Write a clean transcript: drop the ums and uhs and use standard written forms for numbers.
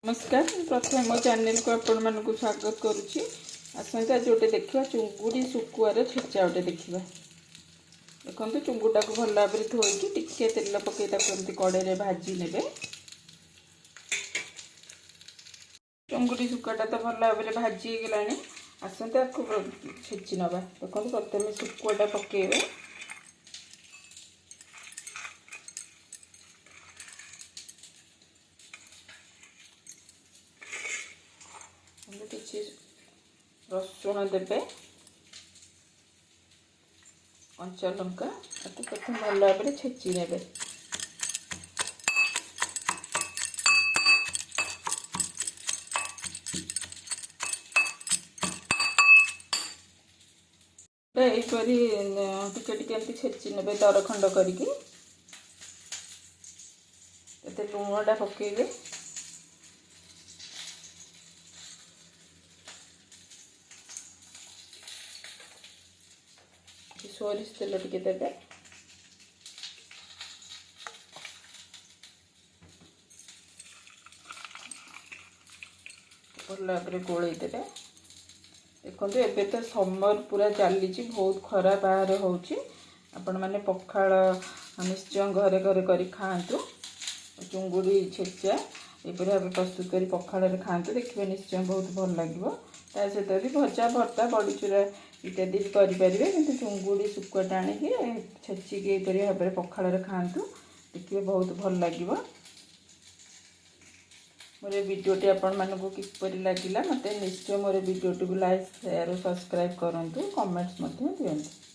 नमस्कार प्रथम मो चैनल को आपण मानक स्वागत करुच्ची। आसत आज गोटे देखा चुंगुड़ी सुकुआर छेचा गोटे देखा। देखो चुंगुड़ा को भल भाव धोईकी टिके तेल पकई कड़े भाजी ने। चुंगुड़ी सुकुआटा तो भल भाव भाजी गला। आसत आपको छेची नवा। देखो प्रथम सुकुआटा पकेबे किसी रसुण देवे कंचा लंका प्रथम भल भाव छेची ने। यहीपरी टिके छेची ने दरखंड करके लुणटा पकेबे। सोरिष तेल टिके देबे। भल भाव गोलई देबे। देखो एबे तो समर पूरा चली बहुत खरा बाहर होची। आपण माने पखाल निश्चय घरे घरे करी खातु। चुंगुड़ी छेचा एपरी भाव प्रस्तुत करी पखाल रे खातु। देखिए निश्चय बहुत भल लगे। ता सहित भी भजा भर्ता बड़ी चूरा इत्यादि भी करेंगे कि चुंगुड़ी सुकुआटा आनिकी छेचिकी यहीपरी भाव में पखाल रे खातु। देखिए बहुत भल लगे। मोर वीडियोटी आपण मानक किपरि लगिला मते निश्चय मोर वीडियोटी को लाइक शेयर और सब्सक्राइब करंतु। कमेंट्स दियंतु।